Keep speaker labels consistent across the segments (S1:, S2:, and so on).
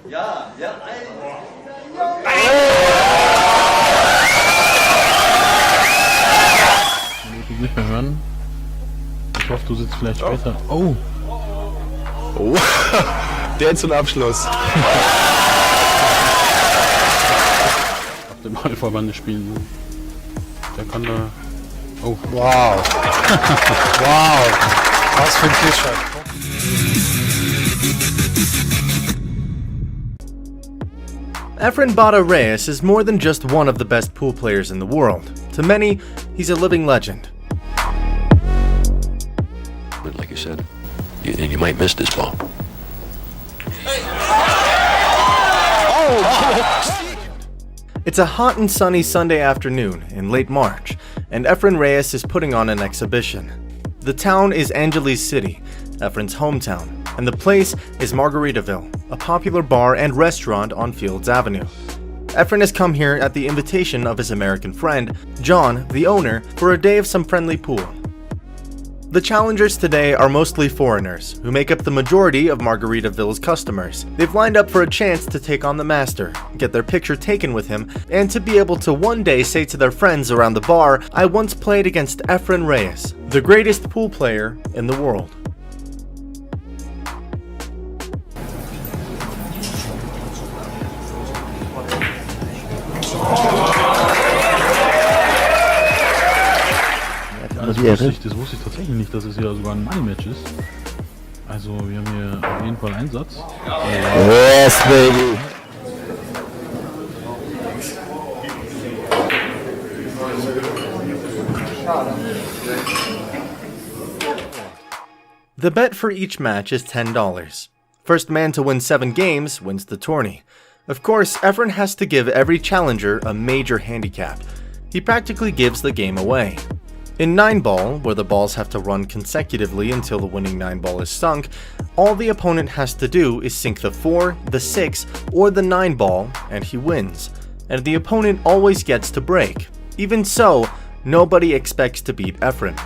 S1: Ich nicht mehr hören. Ich hoffe, du sitzt vielleicht später. Oh!
S2: Oh, der zum Abschluss.
S1: Auf dem Ballverband spielen. Der kann da. Oh.
S2: Wow. Wow. Was für ein T-Shirt.
S3: Efren Reyes is more than just one of the best pool players in the world. To many, he's a living legend.
S4: But like you said, you might miss this ball.
S3: It's a hot and sunny Sunday afternoon in late March, and Efren Reyes is putting on an exhibition. The town is Angeles City, Efren's hometown, and the place is Margaritaville, a popular bar and restaurant on Fields Avenue. Efren has come here at the invitation of his American friend, John, the owner, for a day of some friendly pool. The challengers today are mostly foreigners, who make up the majority of Margaritaville's customers. They've lined up for a chance to take on the master, get their picture taken with him, and to be able to one day say to their friends around the bar, "I once played against Efren Reyes, the greatest pool player in the world."
S1: Das wusste ich tatsächlich nicht, dass es hier sogar ein Money-Match ist. Also wir haben hier auf jeden Fall einen Satz.
S2: Yes, baby.
S3: The bet for each match is $10. First man to win 7 games wins the tourney. Of course, Efren has to give every challenger a major handicap. He practically gives the game away. In 9-ball, where the balls have to run consecutively until the winning 9-ball is sunk, all the opponent has to do is sink the 4, the 6, or the 9-ball, and he wins. And the opponent always gets to break. Even so, nobody expects to beat Efren.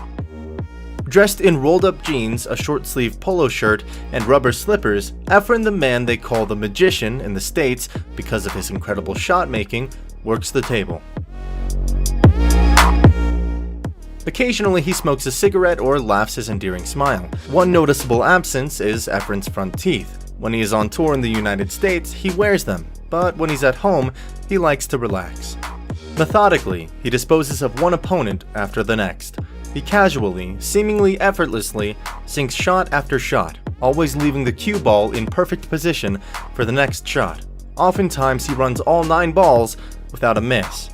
S3: Dressed in rolled-up jeans, a short-sleeved polo shirt, and rubber slippers, Efren, the man they call the magician in the States because of his incredible shot-making, works the table. Occasionally, he smokes a cigarette or laughs his endearing smile. One noticeable absence is Efren's front teeth. When he is on tour in the United States, he wears them, but when he's at home, he likes to relax. Methodically, he disposes of one opponent after the next. He casually, seemingly effortlessly, sinks shot after shot, always leaving the cue ball in perfect position for the next shot. Oftentimes, he runs all 9 balls without a miss.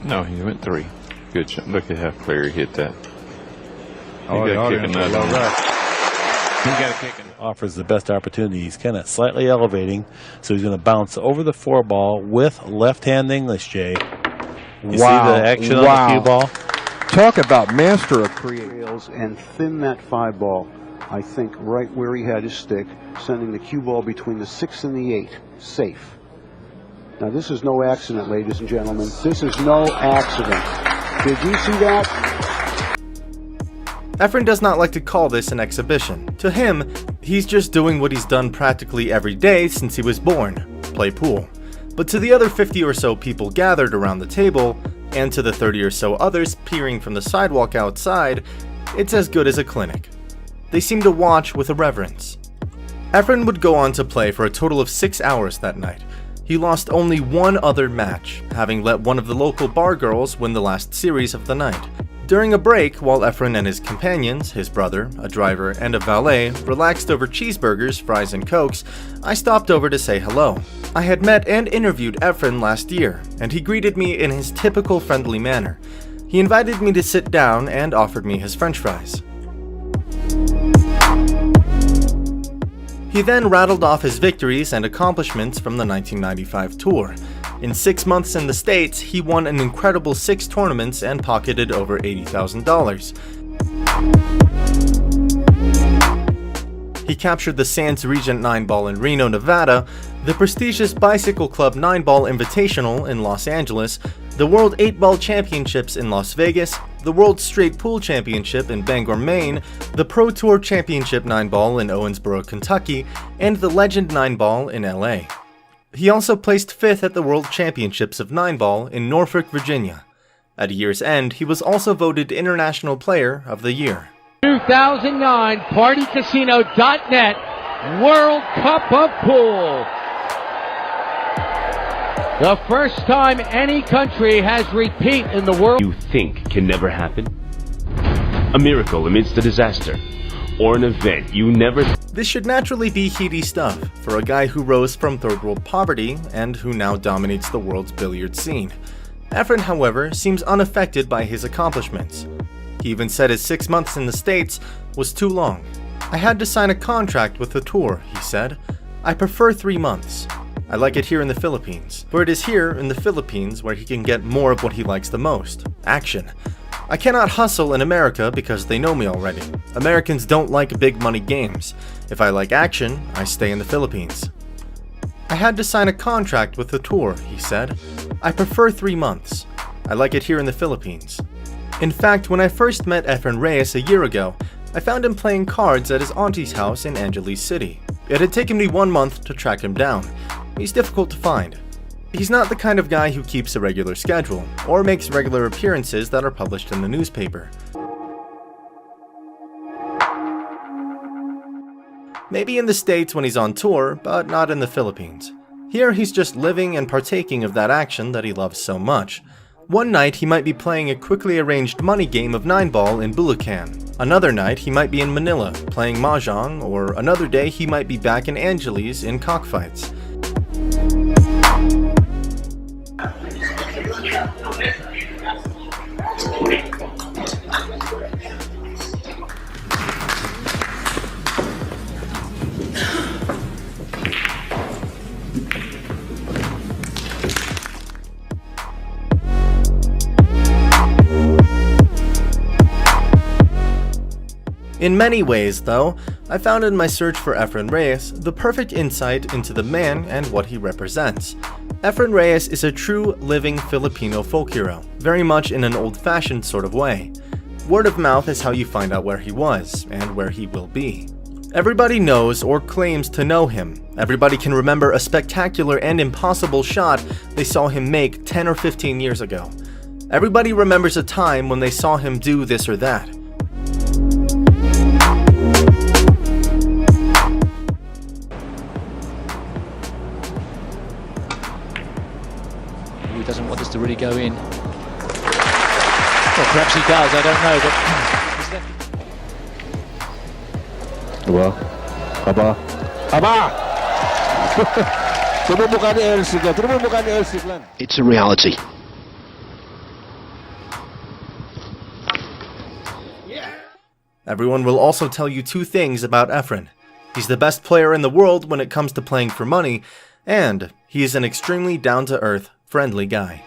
S5: No, he went 3. Good shot. Look at how clear he hit that.
S6: Oh,
S5: he got to kick another one.
S6: He got to kick it. Offers the best opportunity. He's kind of slightly elevating, so he's going to bounce over the 4 ball with left-hand English, Jay. You see the action on the cue ball?
S7: Talk about master of creative. And thin that 5 ball, I think, right where he had his stick, sending the cue ball between the 6 and the 8. Safe. Now, this is no accident, ladies and gentlemen. This is no accident. Did you see that?
S3: Efren does not like to call this an exhibition. To him, he's just doing what he's done practically every day since he was born, play pool. But to the other 50 or so people gathered around the table, and to the 30 or so others peering from the sidewalk outside, it's as good as a clinic. They seem to watch with a reverence. Efren would go on to play for a total of 6 hours that night. He lost only one other match, having let one of the local bar girls win the last series of the night. During a break, while Efren and his companions, his brother, a driver, and a valet, relaxed over cheeseburgers, fries, and cokes, I stopped over to say hello. I had met and interviewed Efren last year, and he greeted me in his typical friendly manner. He invited me to sit down and offered me his french fries. He then rattled off his victories and accomplishments from the 1995 tour. In 6 months in the States, he won an incredible 6 tournaments and pocketed over $80,000. He captured the Sands Regent 9 ball in Reno, Nevada, the prestigious Bicycle Club 9-Ball Invitational in Los Angeles, the World 8-Ball Championships in Las Vegas, the World Straight Pool Championship in Bangor, Maine, the Pro Tour Championship 9-Ball in Owensboro, Kentucky, and the Legend 9-Ball in LA. He also placed 5th at the World Championships of 9-Ball in Norfolk, Virginia. At year's end, he was also voted International Player of the Year.
S8: 2009 PartyCasino.net World Cup of Pool. The first time any country has repeat in the world.
S9: You think can never happen? A miracle amidst a disaster, or an event you never.
S3: This should naturally be heady stuff for a guy who rose from third world poverty and who now dominates the world's billiard scene. Efren, however, seems unaffected by his accomplishments. He even said his 6 months in the States was too long. "I had to sign a contract with the tour," he said. "I prefer 3 months. I like it here in the Philippines, for it is here in the Philippines where he can get more of what he likes the most, action. I cannot hustle in America because they know me already. Americans don't like big money games. If I like action, I stay in the Philippines." "I had to sign a contract with the tour," he said. "I prefer 3 months. I like it here in the Philippines." In fact, when I first met Efren Reyes a year ago, I found him playing cards at his auntie's house in Angeles City. It had taken me 1 month to track him down. He's difficult to find. He's not the kind of guy who keeps a regular schedule, or makes regular appearances that are published in the newspaper. Maybe in the States when he's on tour, but not in the Philippines. Here he's just living and partaking of that action that he loves so much. One night he might be playing a quickly arranged money game of 9-ball in Bulacan. Another night he might be in Manila playing mahjong, or another day he might be back in Angeles in cockfights. In many ways, though, I found in my search for Efren Reyes the perfect insight into the man and what he represents. Efren Reyes is a true, living Filipino folk hero, very much in an old-fashioned sort of way. Word of mouth is how you find out where he was, and where he will be. Everybody knows or claims to know him. Everybody can remember a spectacular and impossible shot they saw him make 10 or 15 years ago. Everybody remembers a time when they saw him do this or that.
S10: He doesn't want this to really go in. Well, perhaps he does, I don't know, but...
S6: Aba.
S4: It's a reality.
S3: Everyone will also tell you 2 things about Efren. He's the best player in the world when it comes to playing for money, and he is an extremely down-to-earth, friendly guy.